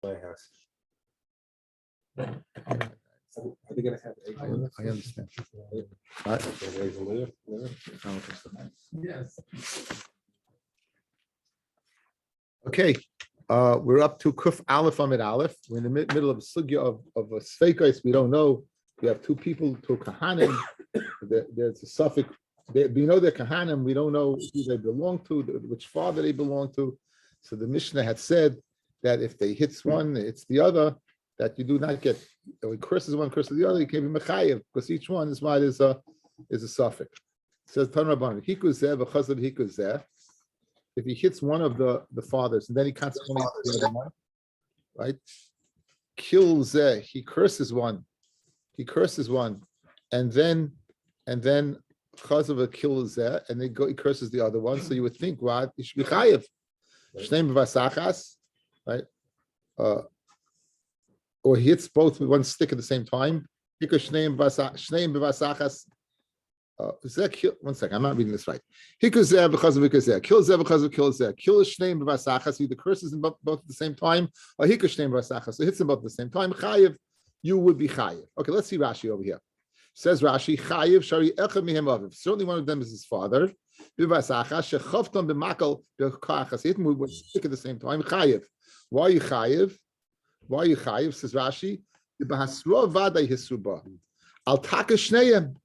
my house. Are they gonna have eggs? I understand. Eggs and liver? Yes. Okay, we're up to Kuf Aleph Amid Aleph. We're in the middle of a sugya of a Sveikais. We don't know. We have two people, two Kahanim. There's a suffix. We know they're Kahanim. We don't know who they belong to, which father they belong to. So the Mishnah had said that if they hits one, it's the other, that you do not get, if he curses one, curses the other, you can't be Mechayev, because each one is a suffix. It says, Tan Rabbanan, Hikuzeh, v'chazad hikuzeh. If he hits one of the fathers, and then he consequently hits the other one, right? Kills, he curses one, and then Chazava kills and then he curses the other one. So you would think, what? He should be chayiv. Shneim b'vasachas, right? Or he hits both with one stick at the same time. Because shneim b'vasachas. One second, I'm not reading this right. Hikuzeh because of hikuzeh, kills because of kills shneim b'vasachas. Either curses them both at the same time, or hikush shneim b'vasachas. So hits them both at the same time. Chayiv, you would be chayiv. Okay, let's see Rashi over here. Says Rashi, chayiv shari echad mihem aviv. Certainly one of them is his father. B'vasachas shechavtam b'makal b'kachas. Hit him with one stick at the same time. Chayiv. Why are you chayiv? Says Rashi. B'hasra vaday hisruba. Al taka shneim.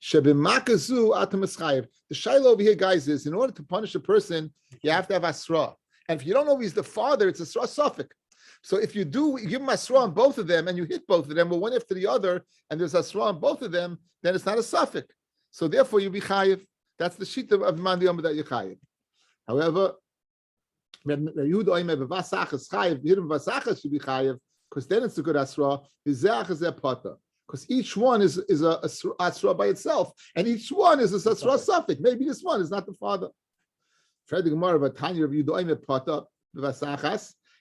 Shebimakazu atamaschayev. The shaila over here, guys, is in order to punish a person, you have to have asra. And if you don't know he's the father, it's asra suffix. So if you give him asra on both of them and you hit both of them, well, one after the other, and there's asra on both of them, then it's not a suffix. So therefore, you be chayiv. That's the sheet of Mandi Yom that you chayiv. However, Yehuda oimer b'vasachas chayiv, hit him b'vasachas should be chayiv, because then it's a good asra. V'zeach is a pata. Because each one is a asra by itself, and each one is a asra suffix. Maybe this one is not the father.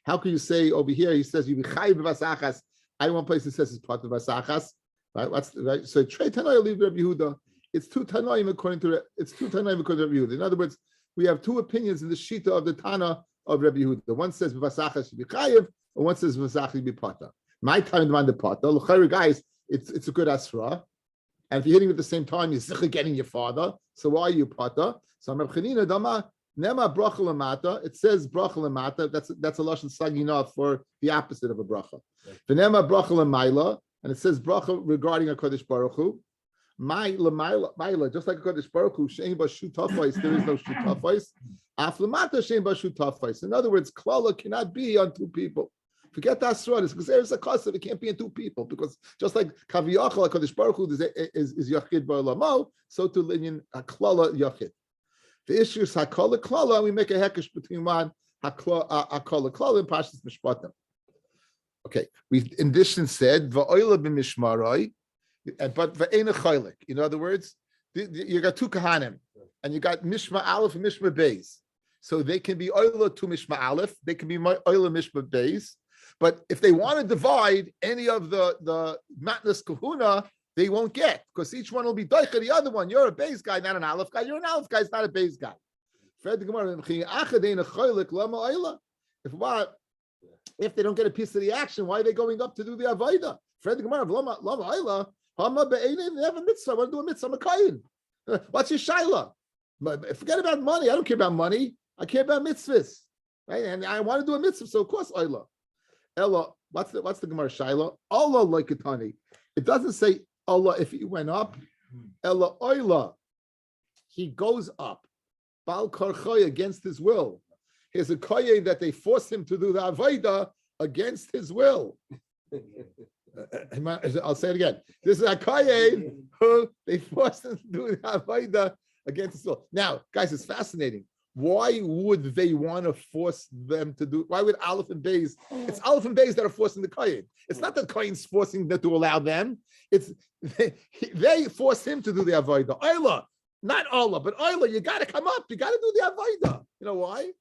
How can you say over here? He says you be chayiv b'vasachas. I one place it says it's part of vasachas. Right? Right? So trei tanoim leave Rabbi Yehuda. It's two tanoim according to Rabbi Yehuda. In other words, we have two opinions in the shita of the Tana of Rabbi Yehuda. One says vasachas should be chayiv, and one says vasachas should be pata. My time demand the pata. L'chayr guys. It's a good asra, and if you're hitting at the same time, you're getting your father. So why are you pata? So Chanina Dama Nema bracha lamata. It says bracha lamata. That's a lashon sagina for the opposite of a bracha. V'nema bracha lamayla, and it says bracha regarding a Kodesh Baruch Hu. Maila, just like a Kodesh Baruch Hu, shein ba shutafais. There is no shutafais. Af lamata shein ba shutafais. In other words, klala cannot be on two people. Forget that asra, because there's a custom. It can't be in two people, because just like kaviyachal Kodesh Baruch Hu is yachid ba'olamo, so to linyan klala yachid. The issue is hakala klala. We make a hekesh between one hakala klala and pashas mishpatim. Okay, we in addition said va'oila b'mishmaroi, but va'ena chaylik. In other words, you got two kahanim, and you got mishma aleph and mishma beis. So they can be oila to mishma aleph, they can be oila mishma beis. But if they want to divide any of the matnas kahuna, they won't get, because each one will be doicha the other one. You're a base guy, not an aleph guy. You're an aleph guy, it's not a base guy. If they don't get a piece of the action, why are they going up to do the avodah? They have a mitzvah. I want to do a mitzvah. I'm a kayin. What's your shaila? Forget about money. I don't care about money. I care about mitzvahs. Right? And I want to do a mitzvah, so of course, Oila. Ella, what's the Gemara Shaila? Allah like Katani. It doesn't say Allah if he went up. Ella Oila. He goes up. Bal Karchoy against his will. Here's a koye that they forced him to do the Avodah against his will. I'll say it again. This is a koye who they forced him to do the Avodah against his will. Now, guys, it's fascinating. Why would they want to force them to do? Why would Aleph and Beis? It's Aleph and Beis that are forcing the kohen. It's not that kohen's forcing them to allow them. It's they force him to do the avodah. Oila, not Allah, but Oila. You got to come up. You got to do the avodah. You know why?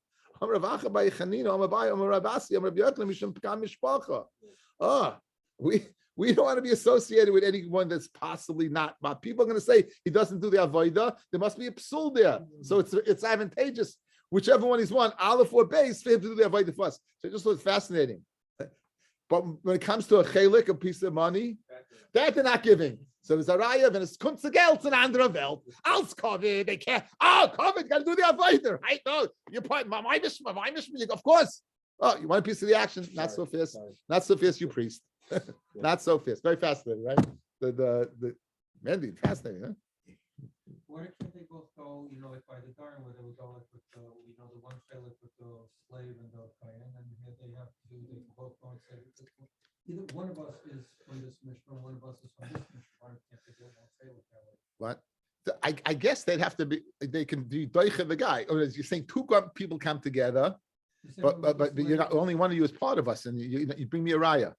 We don't want to be associated with anyone that's possibly not. But people are going to say he doesn't do the avodah. There must be a psul there, so it's advantageous. Whichever one he's one, Aleph or Beis, for him to do the avodah for us. So it just was fascinating. But when it comes to a chelik, a piece of money, that they're not giving. So there's a raya, and it's kommt zu Geld in andere Welt. Als COVID, they can't. Oh, COVID, got to do the avoider, right? No, you're part my mission. Of course. Oh, you want a piece of the action? Not so fast. Not so fast, you priest. Not so fast. Very fascinating, right? The Mandy, fascinating, huh? Why can't they both go, like by the Dharma, where they would go like with the, the one chelik with the slave and the kayan, and here they can both go and say, either one of us is from this mission, one of us is from this mission. Why can't they go one chelik that way? What? I guess they'd have to be. They can do doicha the guy. Or as you're saying, two people come together, but you're not, only one of you is part of us, and you bring me a raya.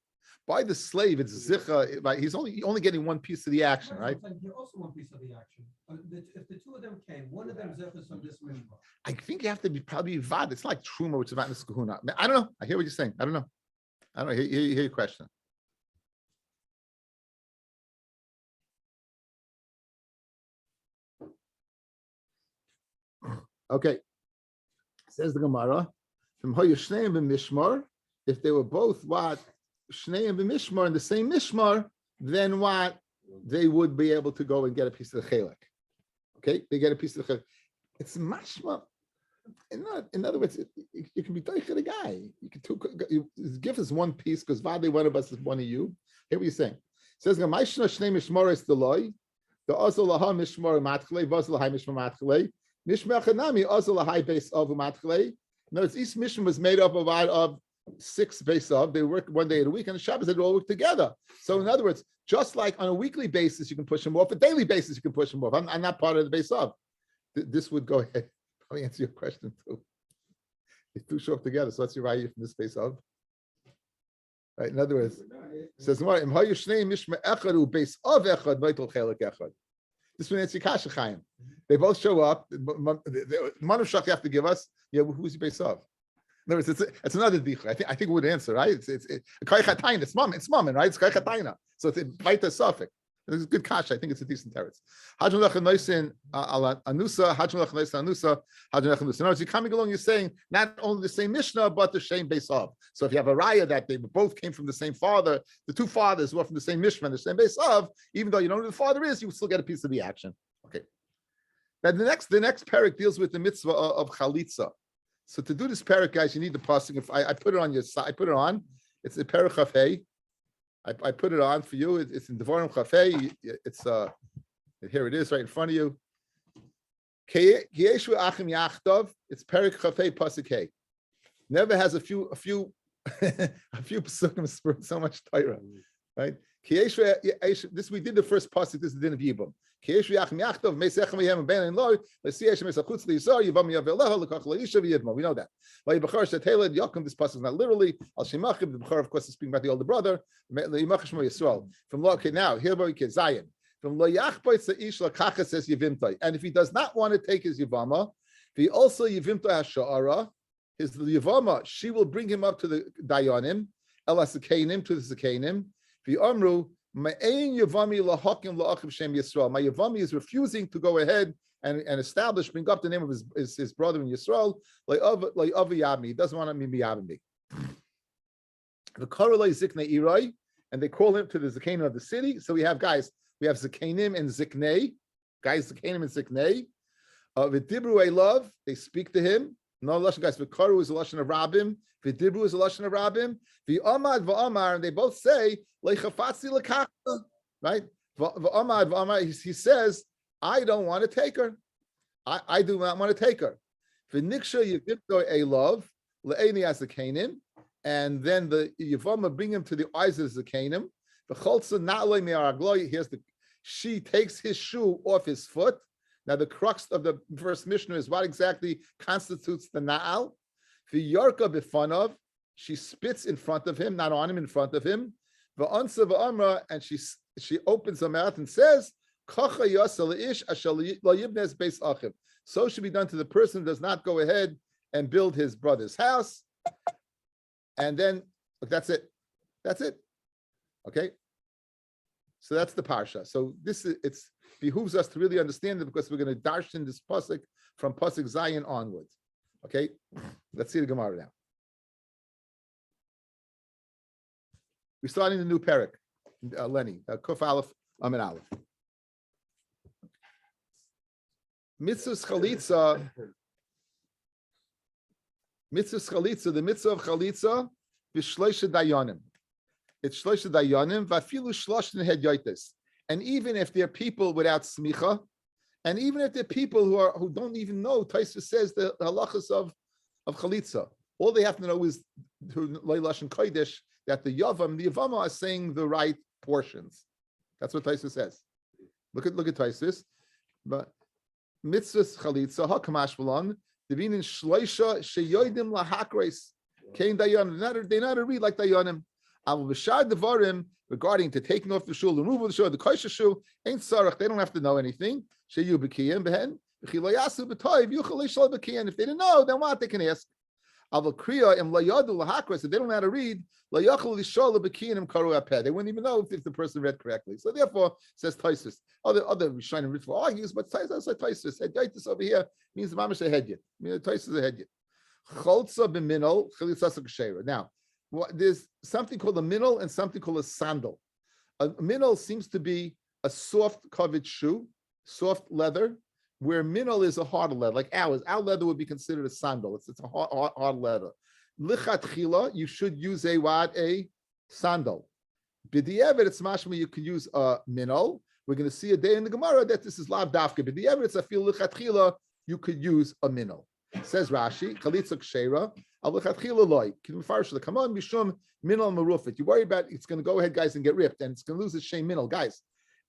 By the slave, it's zicha. Like he's only getting one piece of the action, right? You're also one piece of the action. If the two of them came, one of them zichas from this mission. I think you have to be probably vad. It's like truma, which is about niskahuna. I don't know. I hear what you're saying. I don't know. Hear your question. Okay. Says the Gemara, from Hoyashneim and Mishmar, if they were both what Shneim and Mishmar in the same Mishmar, then what they would be able to go and get a piece of the chelik. Okay, they get a piece of the chelik. It's mashma. In other words, you can be doicha the guy. You can give us one piece because vade one of us is one of you. Hear what you're saying. It says Gamashna Shnei Mishmar is the loy. The Azal Laha Mishmar Matchle, Vazal Lahai Mishmar Matchle. Mishmar Chanami Azal Lahai base of Matchle. No, it's each mission was made up of 6 base of. They work one day a week, and the Shabbos they all work together. So in other words, just like on a weekly basis you can push them off, a daily basis you can push them off. I'm not part of the base of. This would go ahead. Let me answer your question too. It's too short together, so what's your right from this base of? Right. In other words, it says this one answers kasha chayim. They both show up. The Manushach have to give us. Yeah, who's your base of? In other words, it's another dicha. I think it would answer, right? It's kaychataina. It's mammon, right? It's kaychataina. So it's vita suffix. It's a good kasha. I think it's a decent teretz. In other words, you're coming along, you're saying not only the same Mishnah, but the same base of. So if you have a raya that they both came from the same father, the two fathers were from the same Mishnah, the same base of, even though you know who the father is, you still get a piece of the action. Okay. Now the next parak deals with the mitzvah of chalitza. So to do this parak, guys, you need the pasuk. If I put it on your side, I put it on. It's the parak chafei. I put it on for you. It's in Devarim Chafei. It's here it is right in front of you. It's Perik Chafei Pasuk Hey. Never has a few pasukim so much Torah, right? This we did the first pasuk. This is the din of Yibam. We know that. This pasuk is not literally. Al Shemachim. The Bechor, of course, is speaking about the older brother. From okay, now here we get Zion. From Lo Yachboi Tzaish Lakacha says Yevimtai, and if he does not want to take his Yevama, if he also Yevimtai Hasha'ara, his Yevama, she will bring him up to the Dayanim, Ela Sekeinim, to the Sekeinim. V'amru Ma'ain Yevami Lahakim La'achim Shem Yisrael. My Yevami is refusing to go ahead and establish, bring up the name of his brother in Yisrael. Like Avi Yabmi, he doesn't want to be Yabmi. The Korolai Ziknei Irai, and they call him to the Zekeinim of the city. So we have guys. We have Zekeinim and Ziknei, guys. Zekeinim and Ziknei. V'dibru Elav, they speak to him. No lashon, guys. V'karu is a lashon of Rabbim. V'dibru is a lashon of Rabbim. V'amad v'amar, and they both say leichafatzi lekachta, right? V'amad v'amar, he says, I don't want to take her. I do not want to take her. V'niksha yivimto Elav le'eni as Zekeinim, and then the Yevama bring him to the eyes of Zekeinim. Here's she takes his shoe off his foot. Now the crux of the first Mishnah is what exactly constitutes the na'al. The yarka b'fanav, she spits in front of him, not on him, in front of him. V'ansa v'amra, and she opens her mouth and says, "Kacha yasa leish asher lo yibnes beis achim." So should be done to the person who does not go ahead and build his brother's house. And then that's it. That's it. Okay. So that's the parsha. So it behooves us to really understand it because we're going to darshan this pasuk from pasuk Zion onwards. Okay. Let's see the Gemara now. We're starting the new parak, Lenny. Kuf Aleph, Amin Aleph. Mitzvahs chalitza. Mitzvahs chalitza. The mitzvah of chalitza is shloisha dayanim. It's shloisha dayanim. Vafilu shloshin head yoitis. And even if there are people without smicha, and even if there are people who don't even know, Taisa says the halachas of chalitza. All they have to know is through Leilashon Kodesh that the Yevamot are saying the right portions. That's what Taisa says. Look at Taisus. But mitzvahs chalitza hakamash v'lon devinin shloisha sheyoidim lahakreis kein dayanim. They know how to read like dayanim. Aval b'shar devarim regarding to taking off the shul, the removal of the shul, the kosher shul ain't sarach. They don't have to know anything. Sheyu b'kiyim behen v'chilayasu b'toiv yuchal leishal b'kiyim. If they didn't know, then what they can ask. Aval kriya im layadu lahakreis. If they don't know how to read, layachal lishal b'kiyim karu apeh. They wouldn't even know if the person read correctly. So therefore, says Taisus. Other Rishonim and Ritva argues, but Taisus Taisus over here means mamash a hedyet. I mean, Taisus a hedyet. Cholza b'minol chalitzas k'sheira. Now, there's something called a minol and something called a sandal. A minol seems to be a soft covered shoe, soft leather, where minol is a hard leather, like ours. Our leather would be considered a sandal. It's a hard leather. Lichatchila, you should use a sandal. B'di'evet, it's mashma, you can use a minol. We're going to see a day in the Gemara that this is lav dafka. B'di'evet, it's a feel lichatchila, you could use a minol. Says Rashi, chalitza k'sheira, al lichatchila loy. Come on, mishum minol marufit. You worry about it's going to go ahead, guys, and get ripped, and it's going to lose its shem minol, guys.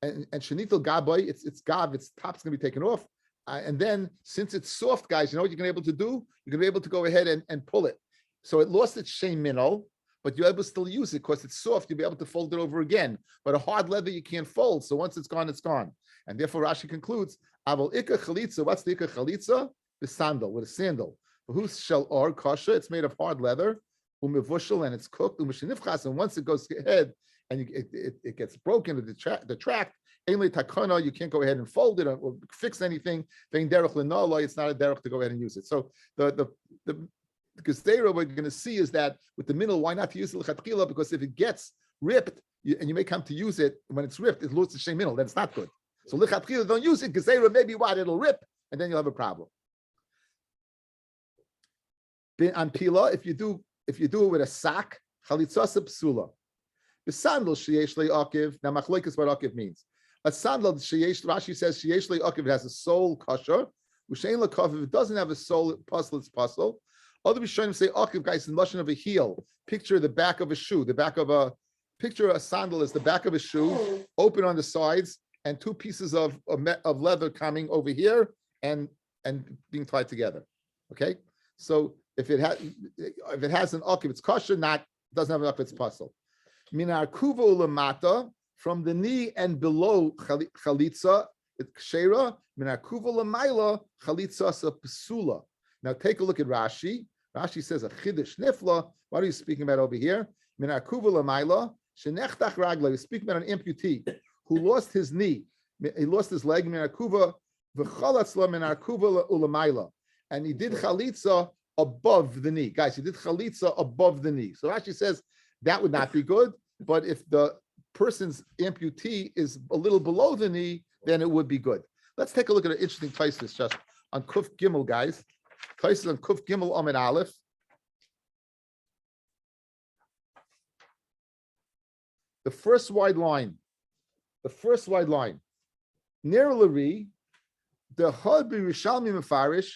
And shenitel gaboy, its gav, its top's going to be taken off. And then since it's soft, guys, you know what you're going to be able to do? You're going to be able to go ahead and pull it. So it lost its shem minol, but you're able to still use it because it's soft. You'll be able to fold it over again. But a hard leather you can't fold. So once it's gone, it's gone. And therefore Rashi concludes, Aval ikar chalitza. What's the ikar chalitza? The sandal, with a sandal. Who shall or kasha? It's made of hard leather. Umevushal, and it's cooked. Umishinifchas, and once it goes ahead and it gets broken, the track. Ainly takana, you can't go ahead and fold it or fix anything. Vein derech lenala, it's not a derech to go ahead and use it. So the Gezeira we're going to see is that with the minol, why not to use it lechatchila? Because if it gets ripped and you may come to use it when it's ripped, it loses the shem minol. That's not good. So lechatchila, don't use it. Gezeira, maybe what it'll rip, and then you'll have a problem. On pila, if you do it with a sack, chalitzasa psula. The sandal sheyesh le'akiv. Now machlokes what akiv means. A sandal sheyesh, Rashi says sheyesh le'akiv, it has a sole kosher. Ushein le'kav, if it doesn't have a sole, puzzle, it's puzzle. Other Rishonim say akiv, guys, in motion of a heel. Picture the back of a shoe. Picture a sandal is the back of a shoe, open on the sides, and two pieces of leather coming over here and being tied together. Okay, so if it has an akiv, it's kosher. Doesn't have an akiv, it's puzzle. Minar kuva ulamata, from the knee and below chalitza, it's kshera. Minar kuva lamaila, chalitza sa pesula. Now take a look at Rashi. Rashi says a chiddush nifla. What are you speaking about over here? Minar kuva lamaila, shenechtach ragla. He's speaking about an amputee who lost his knee. He lost his leg. Minar kuva v'chalatzla minar kuva ulamaila, and he did chalitza above the knee. Guys, he did chalitza above the knee. So Rashi says that would not be good, but if the person's amputee is a little below the knee, then it would be good. Let's take a look at an interesting Taisus just on Kuf Gimel, guys. Taisus on Kuf Gimel Amid Aleph. The first wide line. Ner Lari, the Had be Rishalmi Mefarish,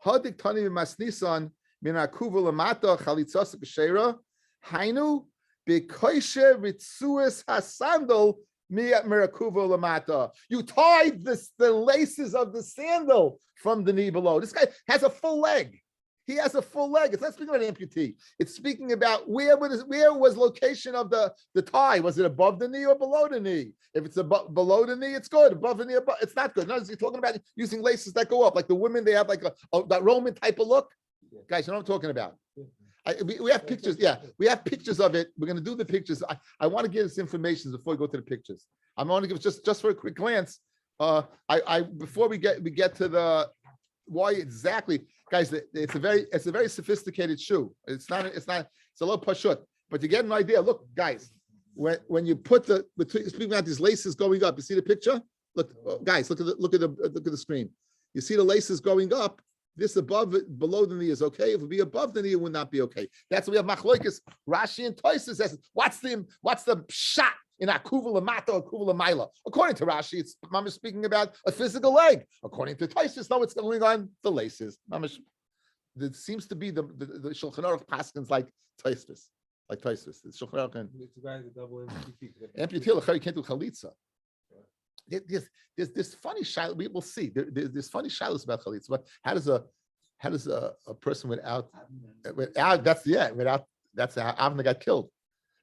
Hadik Tani Masnisan, Minakuva Lamata, Chalitzas Beshera, Hainu, Bekoishe Ritsuis Hasandal, Miyat Mirakuva Lamata. You tied the laces of the sandal from the knee below. This guy has a full leg. He has a full leg. It's not speaking about an amputee. It's speaking about where was location of the tie. Was it above the knee or below the knee? If it's below the knee, it's good. Above the knee, it's not good. No, he's talking about using laces that go up. Like the women, they have like that Roman type of look. Guys, you know what I'm talking about. We have pictures. Yeah, we have pictures of it. We're going to do the pictures. I want to give this information before we go to the pictures. I'm going to give just for a quick glance. Before we get to the why exactly, guys, it's a very sophisticated shoe. It's a little pashut, but to get an idea, look, guys, when you put speaking about these laces going up, you see the picture? Look, guys, look at the screen. You see the laces going up. This above it, below the knee is okay. If it be above the knee, it would not be okay. That's what we have machloikis. Rashi and Tosfos says, what's the shot in akuva lamata or akuva lamaila? According to Rashi, it's mamish speaking about a physical leg. According to Tosfos, no, it's going on the laces. Mamish, it seems to be the Shulchan Aruch paskins like Tosfos. Like Tosfos. It's Shulchan Aruch and It's a guy with double amputee. amputee. You can't do chalitza. There's this funny shiloh. We will see. There's funny shilohs about chalitza. But how does a person without that's how Avner got killed.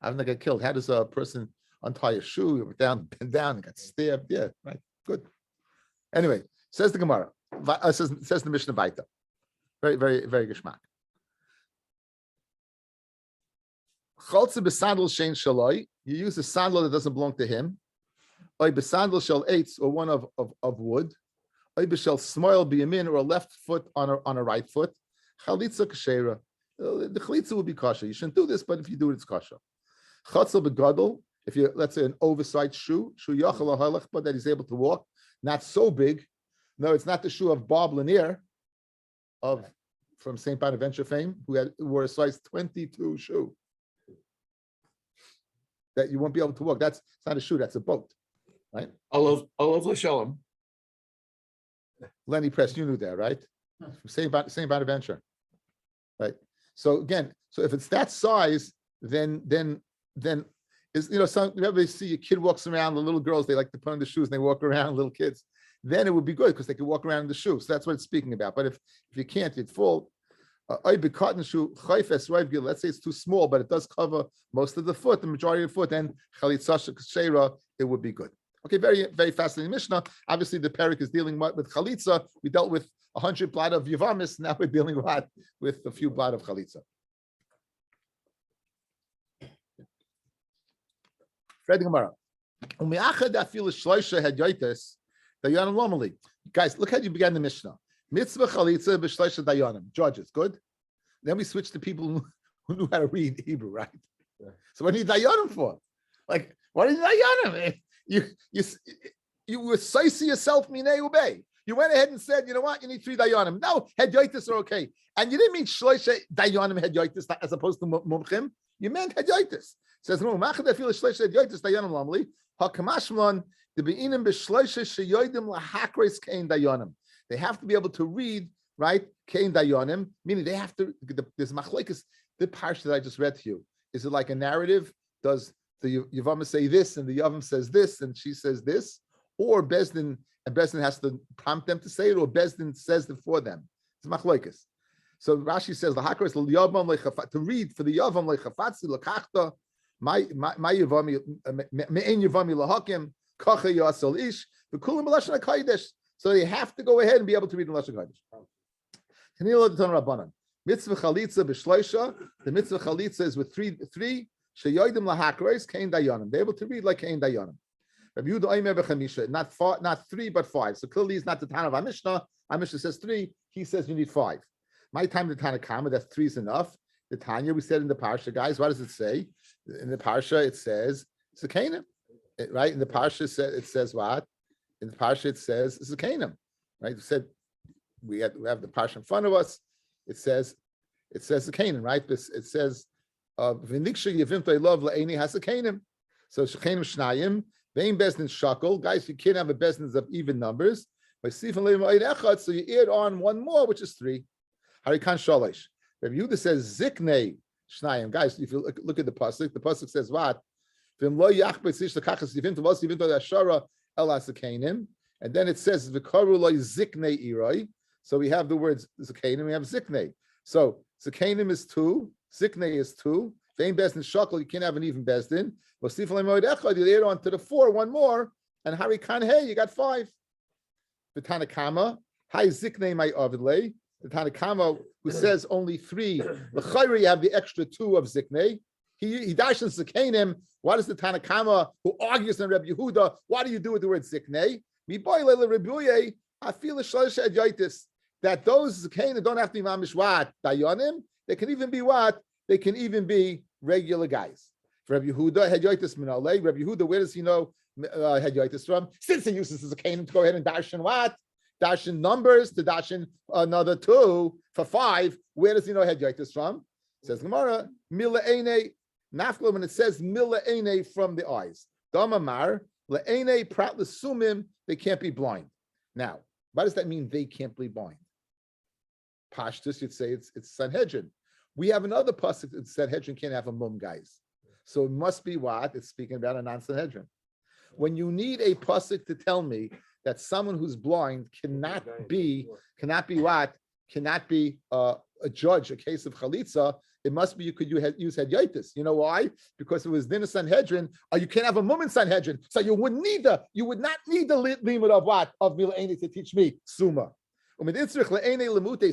Avner got killed. How does a person untie a shoe, bend down, and got stabbed? Yeah, right. Good. Anyway, says the Gemara. Says the Mishnah Baita. Very, very, very geschmack. Chaltze besandal shein shaloi. You use a sandal that doesn't belong to him. Oy besandal shel eitz, or one of wood. Oy b'shel smoil biyamin, or a left foot on a right foot. Chalitza kashera. The chalitza will be kosher. You shouldn't do this, but if you do it, it's kosher. Chatzel begadol. If you, let's say, an oversized shoe yachal halach, but that he's able to walk, not so big. No, it's not the shoe of Bob Lanier from St. Bonaventure fame, who wore a size 22 shoe. That you won't be able to walk. It's not a shoe, that's a boat. Right? Olav L'Shalom. Lenny Press, you knew that, right? From St. Bonaventure. So again, so if it's that size, then is, you know, whenever they see a kid walks around, the little girls, they like to put on the shoes and they walk around, little kids, then it would be good because they could walk around in the shoes. So that's what it's speaking about. But if you can't, you'd fall. Let's say it's too small, but it does cover most of the foot, the majority of the foot, then chalitza, it would be good. Okay, very, very fascinating Mishnah. Obviously, the parak is dealing with chalitza. We dealt with 100 blot of Yevamot. Now we're dealing with a few blot of chalitza. Guys, look how you began the Mishnah. Mitzvah chalitza b'shleisha dayanim. Judges, good. Then we switched to people who knew how to read Hebrew, right? Yeah. So what do you dayanim for? Like, what are you dayanim? You were saisi yourself minei ubei. You went ahead and said, you know what? You need 3 dayanim. No, hedyotis are okay. And you didn't mean shleisha dayanim hedyotis as opposed to mumchim. You meant hedyotis. Says no. Machad afil shleisha hedyotis dayanim lamli. Hakamashmlan the beinim b'shleisha sheyodim lahakres kein dayanim. They have to be able to read, right? Kein dayanim, meaning they have to. There's machlekes. The parsha that I just read to you, is it like a narrative? Does the Yevamot say this, and the Yavam says this, and she says this, or Bezdin, and Bezdin has to prompt them to say it, or Bezdin says it for them? It's machlekes. So Rashi says the hakros to read for the Yavam lechafatzi lekachta my Yevami me'en Yevami lahakim kacha yasol ish v'kulim b'lashon hakodesh. So they have to go ahead and be able to read the Lashon Kodesh. Mitzvah chalitza b'shloisha. The mitzvah chalitza is with three. Sheyodim lahakros kein dayanim. They're able to read like kein dayanim. Rabbi Yehuda oimer b'chamisha. Not 3, but 5. So clearly, it's not the Tana of our Mishnah. Our Mishnah says 3. He says you need 5. My time the Tana Kama, that's 3 is enough. The Tanya we said in the parsha, guys. What does it say? In the parsha, it says it's a Canaan, right? In the parsha, it says what? In the parsha, it says it's a Canaan, right? It said we have the parsha in front of us. It says the Canaan, right? It says v'niksha yevimtoi love la'eni has a Canaan. So shechenim shnayim vein bezdin shakel. Guys, you can't have a bezdin of even numbers. By sifan le'im echad, so you add on 1 more, which is 3. Harikan shalish. Rabbi Yehuda says ziknei shnayim. Guys, if you look at the pasuk says what? V'im lo yachbet sish lekachas yevimtoi v'os yevimtoi ashara. And then it says v'karu lo ziknei iroi. So we have the words zikanim, we have ziknei. So zikanim is 2, ziknei is 2. Vein bezdin shakel, you can't have an even bezdin. You add on to the 4, 1 more, and harikan hey, you got 5. The Tanakama, hi ziknei my avidlei. The Tanakama who says only 3. L'chayri you have the extra 2 of ziknei. He dashes zikanim. What is the Tanakama who argues in Rabbi Yehuda? What do you do with the word ziknei? I feel that those zikanim don't have to be mamish what dayanim. They can even be what? They can even be regular guys. For Rabbi Yehuda, Hedyotis Minale. Rabbi Yehuda, where does he know Hedyotis from? Since he uses this as a canon to go ahead and dash in what? Dash in numbers to dash in another 2 for 5. Where does he know Hedyotis from? Says Gemara, Mila Eine Nafla, when it says Mila Eine from the eyes. Damamar, Le'ene Prat Lesumim, they can't be blind. Now, what does that mean they can't be blind? Pashtus, you'd say it's Sanhedrin. We have another pasuk that Sanhedrin can't have a mum, guys. So it must be what? It's speaking about a non-Sanhedrin. When you need a pasuk to tell me that someone who's blind cannot be what? Cannot be a judge, a case of chalitza, it must be you could use hedyotis. You know why? Because it was din of Sanhedrin, you can't have a mum in Sanhedrin. So you would not need the limit of what? Of mil'eni to teach me summa. When you need le'ene lemute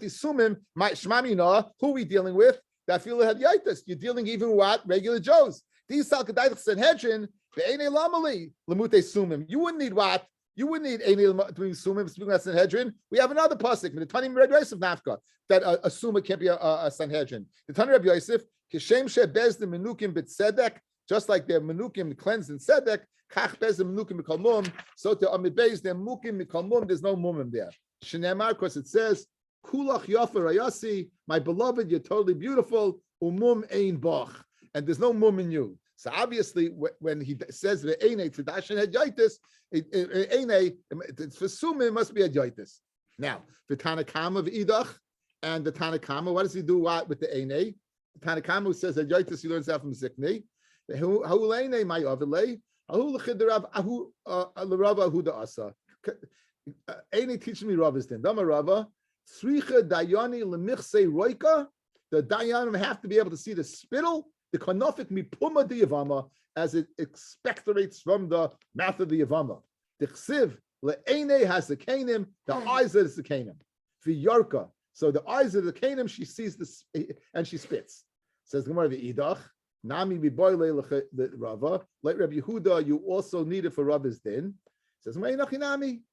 sumim, shmamina, who are we dealing with? That feel hedyotis. You're dealing even with what? Regular Joes. These salkadayich Sanhedrin, ve'ene lamali lemute sumim. You wouldn't need what? You wouldn't need any doing sumim speaking about Sanhedrin. We have another pasuk, the Tani Rabbi Yosef Nafka, that a summa can't be a Sanhedrin. The Tani Rabbi Yosef, kishem shebez the menukim b'tzedek, just like their menukim cleansed in tzedek, kach bez the menukim b'kalmum, so to amibez their mukim b'kalmum, there's no mumim there. Shneimar, of course, it says, kulach yafa rayasi, my beloved, you're totally beautiful, umum ein bach, and there's no mum in you. So obviously, when he says the ene to dashin hedyotis, for sumim it must be hedyotis. Now, the Tanakama of Idach and the Tanakama, what does he do with the ene? The Tanakama who says hedyotis, he learns that from Zikni. Ha'ulene my avilei, ahu l'chidarav ahu l'rava ahu da'asa. Ene teaches me Rava's din. Dama Rava, tzricha dayani l'michse roika. The dayanim have to be able to see the spittle. The kanofik mipuma the Yevama as it expectorates from the mouth of the Yevama. The chsiv le'ene has the kanim, the eyes of the kanim. V'yarka, so the eyes of the kanim, she sees this and she spits. Says Gemara v'idach nami v'boyle the Rava. Like Rabbi Yehuda, you also need it for Rabbi's din. Says nami.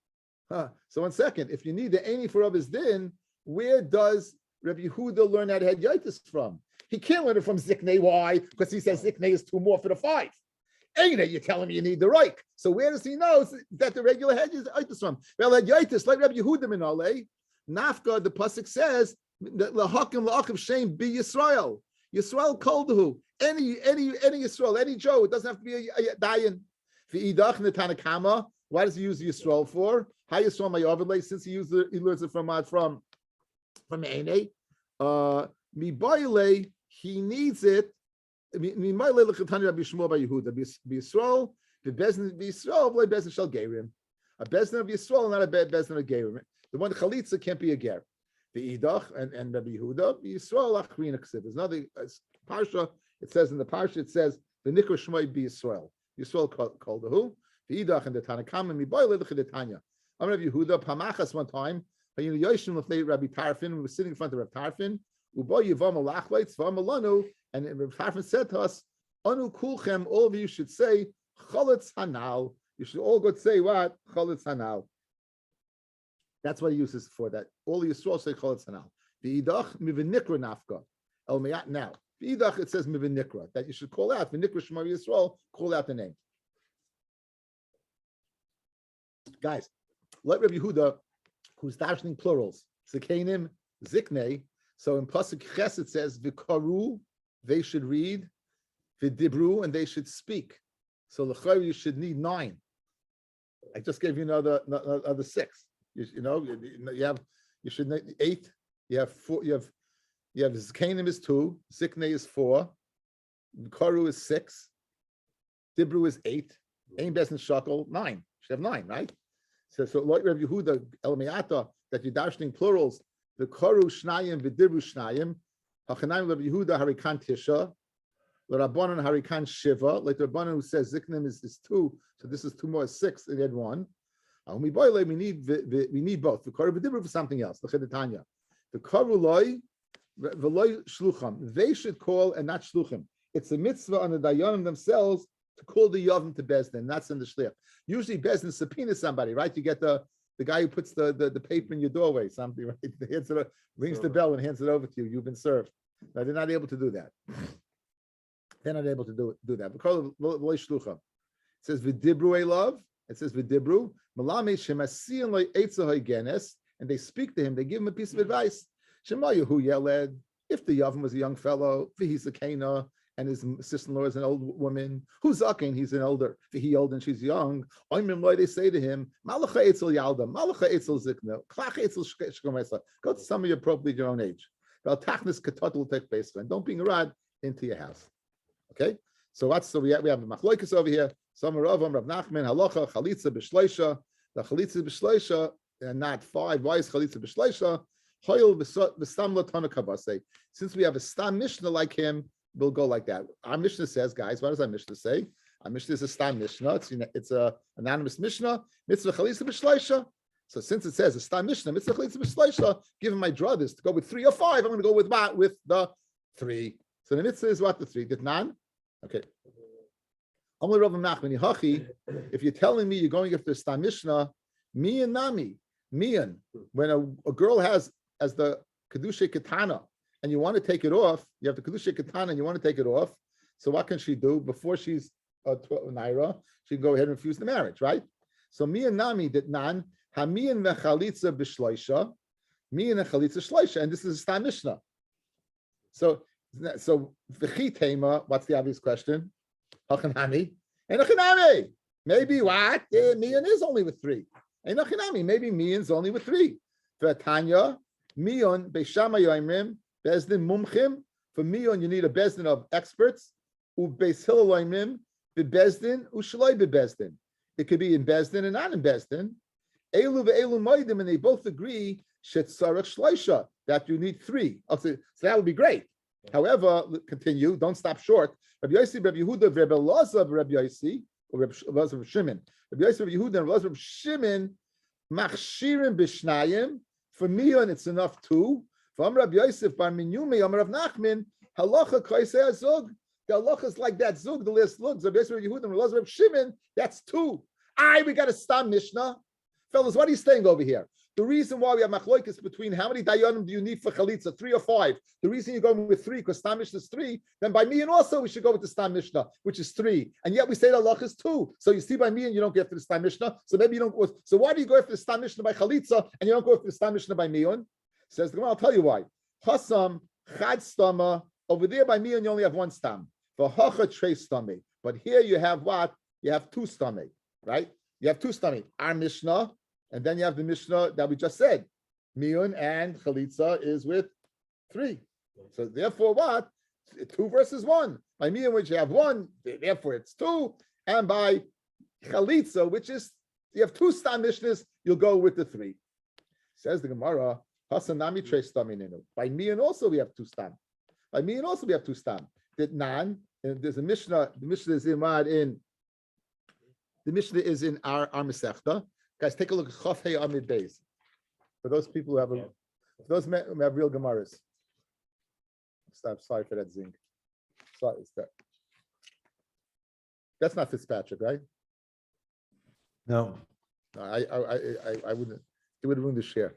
So 1 second, if you need the eni for Rabbi's din, where does Rabbi Yehuda learn how to hedyotis from? He can't learn it from Ziknei. Why? Because he says Ziknei is 2 more for the 5. Ain't you're telling me you need the right. So where does he know that the regular hedge is from? Well, hedyotis, like Rabbi Yehuda min alei, Nafka, the pasuk says, L'hakim l'achiv shem be Yisrael. Yisrael koldahu. Any Yisrael, any Joe, it doesn't have to be a dayan. V'idach in the Tanakama, why does he use Yisrael for? How Yisrael my overlay, since he learns it from Ene. Mibayle, he needs it. Mibayle l'chatani Rabbi Shmuel by Yehuda. B'Yisrael, the Bezdin b'Yisrael, v'lei Bezdin shel Gerim. A Bezdin of Yisrael, not a Bezdin of Gerim. The one Chalitza can't be a Ger. The Idach and Rabbi Yehuda, b'Yisrael achrin aksiv. There's another parsha. It says in the parsha, it says the Nikra Shmoi b'Yisrael. Yisrael called the who? The Idach and the Tanakam and Mibayle l'chatanya. I'm Rabbi Yehuda Pamachas one time. Rabbi Tarfin was sitting in front of Rabbi Tarfin. And Rabbi Tarfin said to us, Anu kulchem, all of you should say Chalitz Hanal. You should all go say what? Chalitz Hanal. That's what he uses for that. All Yisrael say Chalitz Hanal. V'idach mivinikra nafka. Now, v'idach it says mivinikra, that you should call out v'nikra Shema Yisrael, call out the name. Guys, let Rabbi Yehuda, who's dashing plurals, Zikanim, Ziknei. So in Pasuk Ches it says V'karu, they should read, V'dibru, and they should speak. So l'chayr you should need 9. I just gave you another 6. You should need 8. You have 4. You have Zikanim is 2, Ziknei is 4, V'karu is 6, Dibru is 8, Ein Besin Shakel 9. You should have 9, right? So like Rabbi Yehuda El Me'ata, that you're dashing plurals, the Karu Shnayim V'Dibru Shnayim, Hachanayim Rabbi Yehuda Harikan Tisha, the Rabbanan Harikan Shiva, like the Rabbanan who says Ziknim is 2, so this is 2 more 6, and then 1. We need both. The Karu V'Dibru for something else. The Chedetanya. The Karu Loi V'Loi Shlucham. They should call and not Shluchim. It's a mitzvah on the Dayanim themselves to call the Yavim to Bezdin. That's in the Shliach. Usually Bezdin subpoena somebody, right? You get the guy who puts the paper in your doorway, something, right? Rings the bell and hands it over to you. You've been served. Now, they're not able to do that. They're not able to do that. It says v'dibru love. It says v'dibru malame shemasiyan lo eitzahay genes, and they speak to him. They give him a piece of advice. Shemayahu yeled. If the Yavam was a young fellow, he's a Kana, and his sister-in-law is an old woman, who's Zakin, he's an elder, he old and she's young. They say to him, Malacha etzel yalda, Malacha etzel zikna, Klach etzel shkomesa. Go to somebody appropriate your own age. Tachnis katot will take place, and don't bring a rod into your house. Okay, so we have a machloikus over here. Some Rav Nachman halacha chalitza b'shleisha. The chalitza b'shleisha and not 5. Why is chalitza b'shleisha? Since we have a stam mishnah like him, we'll go like that. Our mishnah says, guys, what does our mishnah say? Our mishnah is a stam mishnah. It's a anonymous mishnah. Mitzvah chalitza b'shleisha. So since it says a stam mishnah, mitzvah chalitza b'shleisha, given my druthers to go with 3 or 5, I'm going to go with what? With the 3. So the mitzvah is what? The 3. Did nan? Okay. If you're telling me you're going after stam mishnah, mi and nami, mian, when a girl has as the kedusha katana, and you want to take it off, you have the kedusha katana, and you want to take it off. So what can she do before she's a naira? She can go ahead and refuse the marriage, right? So mi and nami did nan hamian vechalitza b'shloisha, mi and chalitza shloisha, and this is a stam mishnah. So v'chitema. What's the obvious question? Hachanami and hachanami. Maybe what? Mian is only with 3. And hachanami. Maybe mian's only with 3. V'tanya. Mion beishama yoimrim bezdin mumchim. For mion, you need a bezdin of experts. U beis hillel yoimrim bebezdin ushloi bebezdin. It could be in bezdin and not in bezdin. Elu ve'elu moedim, and they both agree shetzarach shloisha, that you need 3. So that would be great. However, continue. Don't stop short. Rabbi Yossi, Rabbi Yehuda, Rabbi Elazar, Rabbi Yossi, or Rabbi Elazar, Rabbi Shimon. Rabbi Yossi, Rabbi Yehuda, and Rabbi Elazar, Rabbi Shimon machshirim b'shnayim. For Mion, it's enough 2. For Rabbi Yosef bar Minyumi, Rav Nachman, halacha kaisei azug. The halacha is like that zug, the last zug. Rabbi Yosef, Rabbi Yehuda, and Rabbi Shimon, that's 2. We got a stam mishnah. Fellas, what are you saying over here? The reason why we have machloikis between how many dayanim do you need for chalitza, 3 or 5? The reason you're going with 3 because stam mishnah is 3. Then by me and also we should go with the stam mishnah, which is 3. And yet we say the halacha is 2. So you see by me and you don't go after the stam mishnah. So maybe you don't. So why do you go after the stam mishnah by chalitza and you don't go after the stam mishnah by mion? Says the Gemara, I'll tell you why. Hasam chad stama. Over there by mion you only have 1 stam. For hacha tre stami. But here you have what? You have 2 stami, right? You have 2 stami. Our mishnah. And then you have the mishnah that we just said. Miyun and chalitza is with 3. So therefore what? 2 versus 1. By miyun, which you have 1, therefore it's 2. And by chalitza, which is, you have 2 stam mishnahs, you'll go with the 3. Says the Gemara, Hasanami tre staminenu. By miyun also we have 2 stam. By miyun also we have 2 stam. That nan, and there's a mishnah, the mishnah is in our Masechta. Guys, take a look at Chaf Hey Amid Beis. For those people who have who have real Gemaras. Sorry for that zing. Sorry, that's not Fitzpatrick, right? No. I wouldn't. It would ruin the share.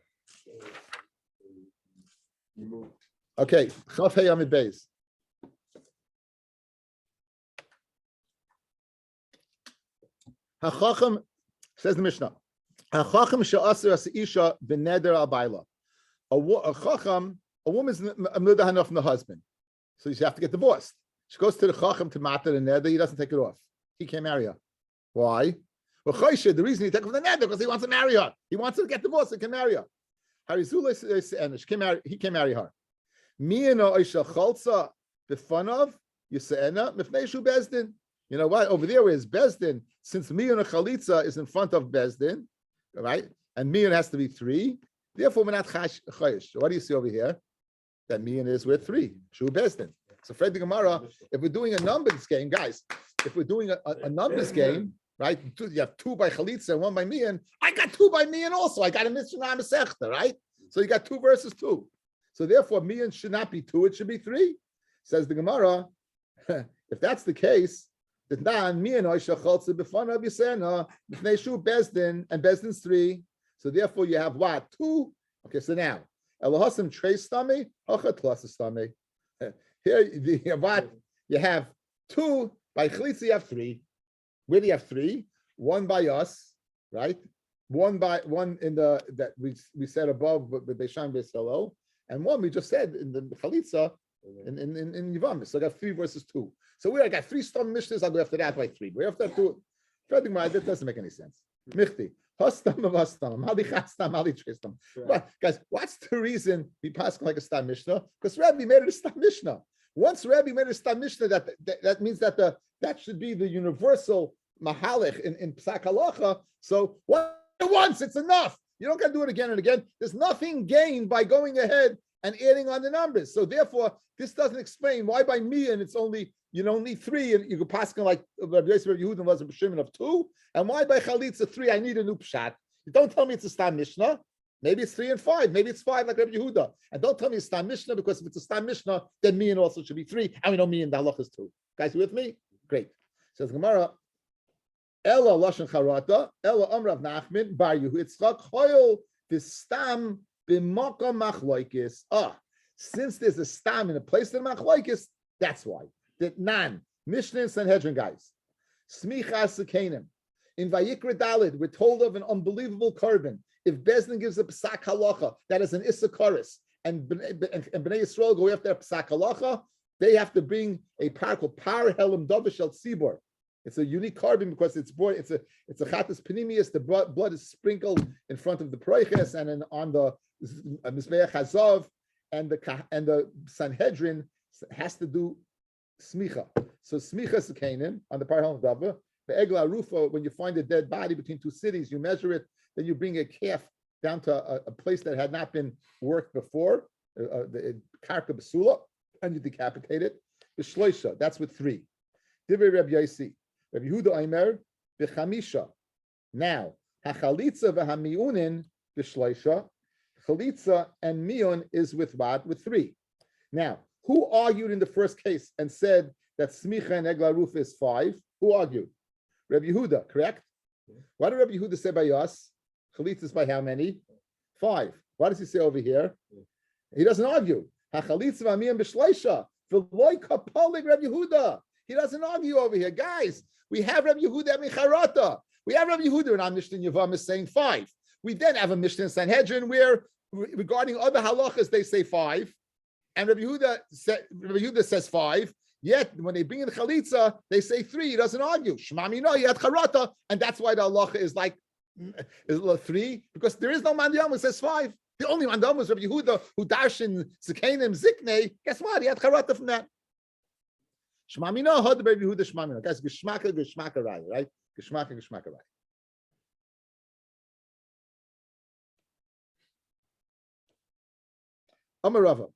Okay, Chaf Hey Amid Beis. Hachacham says the Mishnah. A chacham, a woman's enough from the husband, so you have to get divorced. She goes to the chacham to matter the neder. He doesn't take it off. He can't marry her. Why? Well, the reason he takes off the neder because he wants to marry her. He wants her to get divorced. He can marry her. He can marry her. You know what? Over there is Bezdin. Since Miyun and Chalitza is in front of Bezdin, right? And Miyun has to be 3. Therefore, we're not Chayish. What do you see over here? That Miyun is with 3. Shu Bezdin. So, Fred the Gemara, if we're doing a numbers game, guys, if we're doing a numbers game, right? You have 2 by Chalitza and 1 by Miyun. I got 2 by Miyun also. I got a Mishnah Masechta, right? So you got 2 versus 2. So therefore, Miyun should not be 2. It should be 3. Says the Gemara, if that's the case, then me and Oisha Chaltza b'fana b'sena b'fnei shu Bezdin, and Bezdin's 3. So therefore you have what? 2. Okay, so now Elohassim Trey Stami, Hachat Tlas Stami. Here you have what? You have Two, by chalitza you have three. Where do you have three? One by us, right? One in the that we said above with Beishan Beisalo, and one we just said in the chalitza in Yevamot. So I got 3 versus 2. So I got 3 stam mishnahs. I'll go after that by 3. We have to have 2. That doesn't make any sense. Michti. Hastam of hastam. Hali chastam. Hali tristam. But guys, what's the reason we pass like a stam mishnah? Because Rabbi made it a stam mishnah. Once Rabbi made it a stam mishnah, that means that that should be the universal mahalech in Psak Halacha. So once it's enough. You don't got to do it again and again. There's nothing gained by going ahead and adding on the numbers. So therefore, this doesn't explain why by me and it's only 3 and you could pass like Rabbi Yosef Rabbi Yehuda was a b'shimon of 2, and why by chalitza 3 I need a new pshat. You don't tell me it's a stam mishnah. Maybe it's 3 and 5. Maybe it's 5 like Rabbi Yehuda. And don't tell me it's stam mishnah, because if it's a stam mishnah, then me and also should be 3, and we know me and the halach is 2. Guys, you with me? Great. Says Gemara. Ella lashon charata, Ella amrav Nachman bar Yehu Yitzchak hoyel v'stam b'makom machloikis. Since there's a stam in a place of machloikis, that's why. That Mishnah and Sanhedrin, guys. Smicha Sekanim. In Vayikra Dalid, we're told of an unbelievable korban. If Bezdin gives a psak halacha, that is an Issachorus, and Bnei Yisrael go after a psak halacha, they have to bring a par called Par Helam Davish El Tzibor. It's a unique korban because it's a chatas panimius. The blood is sprinkled in front of the proiches and on the Mizbeach Hazav, and the Sanhedrin has to do smicha. So smicha sekanim on the Par Helam Davish. The Egla Rufa, when you find a dead body between 2 cities, you measure it, then you bring a calf down to a place that had not been worked before, the karka basula, and you decapitate it. The shloisha, that's with 3. Divrei Rabbi Yossi, Rabbi Yehuda Aimer, b'chamisha. Now, hachalitza v'hamiyunin b'shloisha, chalitza and miyun is with what? With 3. Now, who argued in the first case and said that smicha and egla rufa is 5? Who argued? Rabbi Yehuda, correct? What did Rabbi Yehuda say by us? Chalitza is by how many? 5. What does he say over here? He doesn't argue. Hachalitza v'amiyam b'shleisha v'loy kapolig Rabbi Yehuda. He doesn't argue over here, guys. We have Rabbi Yehuda micharata. We have Rabbi Yehuda in our Mishnah in Yevamot saying 5. We then have a Mishnah in Sanhedrin where, regarding other halachas, they say 5, and Rabbi Yehuda says 5. Yet, when they bring in chalitza, they say 3. He doesn't argue. Shmami no, he had charata, and that's why the halacha is like 3, because there is no mandiyam who says 5. The only mandiyam was Rabbi Yehuda who darshin zikenim ziknei. Guess what? He had charata from that. Shmami no, had Rabbi Yehuda shmami no. Guys, geshmaka rai, right? Geshmaka rai. Amarava,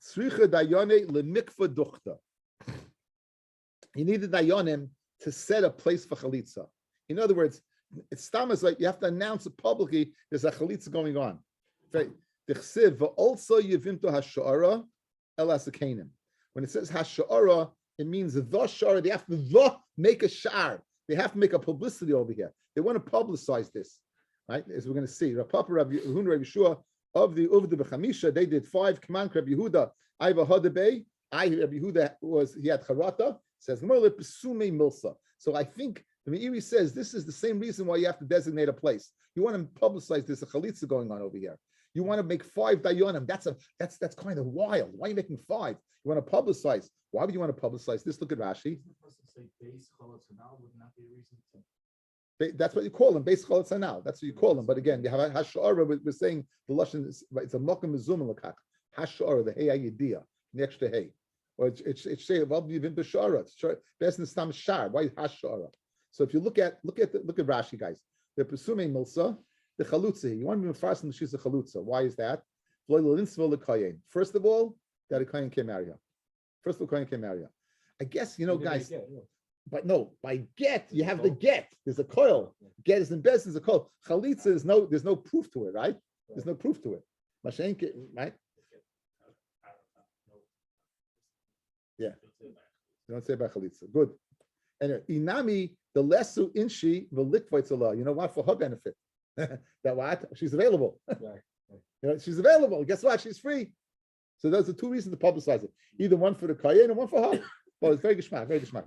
tzricha dayane lemikva duchta. He needed dayanim to set a place for chalitza. In other words, it's stammas like you have to announce it publicly. There's a chalitza going on. When it says hashara, it means the shara. They have to make a shar. They have to make a publicity over here. They want to publicize this, right? As we're going to see, Rapapa Rabbi Yeshua of the Bechamisha, they did 5. Command Rabbi Yehuda, Iva Hadabei. Rabbi Yehuda he had charata. Says milsa. So I think the Meiri says this is the same reason why you have to designate a place. You want to publicize there's a chalitza going on over here. You want to make 5 dayanim. That's kind of wild. Why are you making 5? You want to publicize. Why would you want to publicize this? Look at Rashi. That's what you call them, base chalitza now. That's what you call them. But again, you have a hashara. We're saying the lashon is it's a makom mizum l'kach hashara, the hey ayidiyah, the extra hey. Or it's say about even b'shara. Best in stam shar. Why hashara? So if you look at Rashi, guys, they're presuming milsa the chalutza. You want to be fast in the shisa chalutza. Why is that? First of all, that a kohen can marry her. I guess guys. But no, by get you have the get. There's a coil. Get is in best is a coil. Chalitza is there's no proof to it, right? There's no proof to it. Mashenke, right? Yeah. You don't say about chalitza. Good. And inami the lesu inshi v'likvoitzala. You know what? For her benefit. That what? She's available. She's available. Guess what? She's free. So those are 2 reasons to publicize it. Either one for the kayin and one for her. Well, it's very geschmack, very geschmack.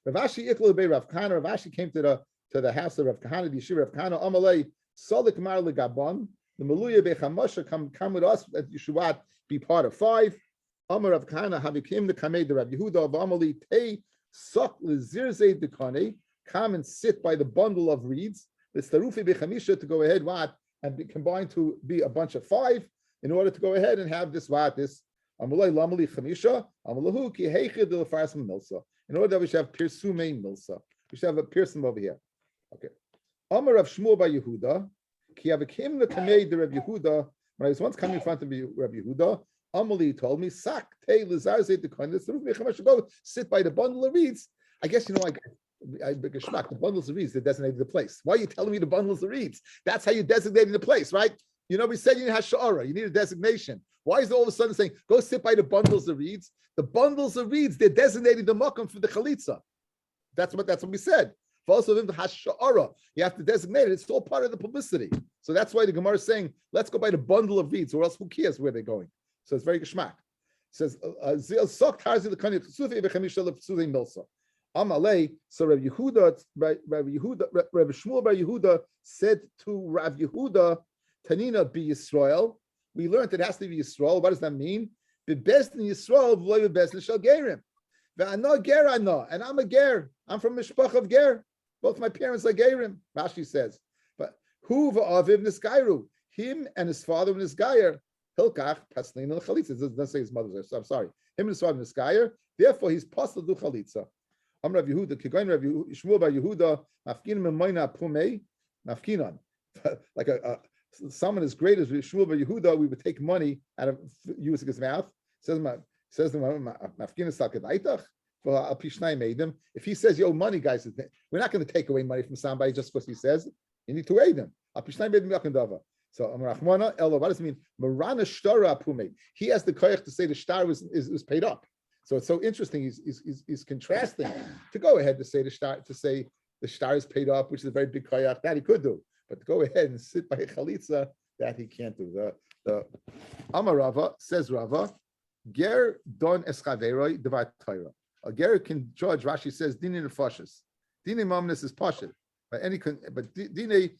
Rav Ashi iklu be Rav Kahana. Rav Ashi came to the house of Rav Kahana, the yeshiva Rav Kahana. Amalei Solik Mar Legabon. The Maluya be Chamasha come with us at Yeshuat. Be part of 5. Amar Rav Kahana habikim the Kamei the Rav Yehuda of Amalei Tei Sok Lezirze Dekane. Come and sit by the bundle of reeds. The Starufi be Chamisha to go ahead and be combined to be a bunch of 5 in order to go ahead and have this Amalei Lamali Chamisha Amalahu Ki Heichid the Farsim Milsa. In order that we should have Pirsume Milsa. We should have a Pirsum over here. Okay. Amar Rav Shmuel by Yehuda. Ki Avakim the Kamei the Rav Yehuda. When I was once coming in front of Rav Yehuda, Amali told me, Sak Te Lizarze the Kondis, go sit by the bundle of reeds. I guess I geschmack, the bundles of reeds that designated the place. Why are you telling me the bundles of reeds? That's how you're designating the place, right? We said you need hashara, you need a designation. Why is it all of a sudden saying, go sit by the bundles of reeds? The bundles of reeds, they're designating the makam for the chalitza. That's what we said. Also, the hashara, you have to designate it. It's all part of the publicity. So that's why the Gemara is saying, let's go by the bundle of reeds, or else who cares where they're going? So it's very geschmack. It says, sok tarzi l'kani chsufi b'chamisha l'psuzei milsa. Amalei, so Rabbi Shmuel Bar Yehuda said to Rav Yehuda, Tanina be Yisrael. We learned it has to be Yisrael. What does that mean? The best in Yisrael, v'lo best in Shal Gerim. Ve'ano ger ano, and I'm a ger. I'm from Mishpach of ger. Both my parents are gerim. Rashi says, but who v'aviv nisgairu? Him and his father and his gayer. Hilkach paslin al chalitza. It doesn't say his mother's. So I'm sorry. Him and his father and his gayer. Therefore, he's pasal do chalitza. I'm Rav Yehuda. Kigoin Rav Shmuel Bar Yehuda. Mafkinim memoina pumei. Mafkinon. Like someone as great as Shmuel Bar Yehuda, we would take money out of using his mouth. Says the Mafkinon sakadaitach. If he says, yo, money, guys, we're not going to take away money from somebody just because he says it. You need to aid them. So, what does it mean? He has the koyach to say the star was paid up. So it's so interesting. He's contrasting to go ahead to say the star is paid up, which is a very big koyach that he could do, but to go ahead and sit by a chalitza that he can't do. The Amar Rava says Rava, Ger don eschaveroi devar Torah. A ger can judge. Rashi says dine nefashis. Dine mamnis is pashit. But dine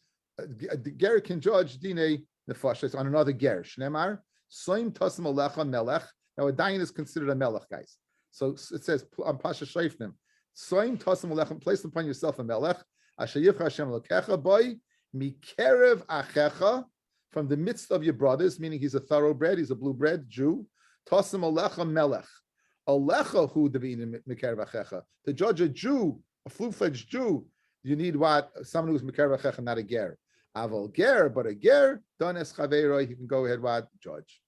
ger can judge dine nefashis on another ger. Shnemar soim tasim alecha melech. Now a dayan is considered a melech, guys. So it says on pasha shreifnim. Soim tasim alecha. Place upon yourself a melech. Asher yivcha Hashem lekecha boy mikerev achecha, from the midst of your brothers, meaning he's a thoroughbred, he's a blue bread Jew. Tasim alecha melech. Alecha hu devin mikerev achecha. To judge a Jew, a full-fledged Jew, you need what? Someone who's mikerev achecha, not a ger. Aval ger, but a ger, don es chaveiro, he can go ahead what? Judge.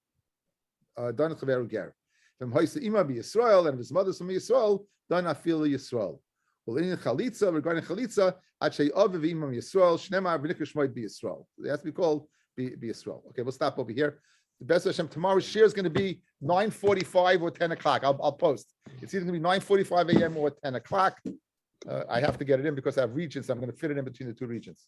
Don es chaveiro ger. From hoysa ima be Yisrael, and if his mother's from Yisrael, don afil Yisrael. Well, in chalitza, regarding chalitza, achay aviv ima Yisrael, shnemar v'nikr shmoid be Yisrael. It has to be called be Yisrael. Okay, we'll stop over here. The best Hashem, tomorrow's share is going to be 9:45 or 10 o'clock. I'll post. It's either going to be 9:45 a.m. or 10 o'clock. I have to get it in because I have regions. I'm going to fit it in between the two regions.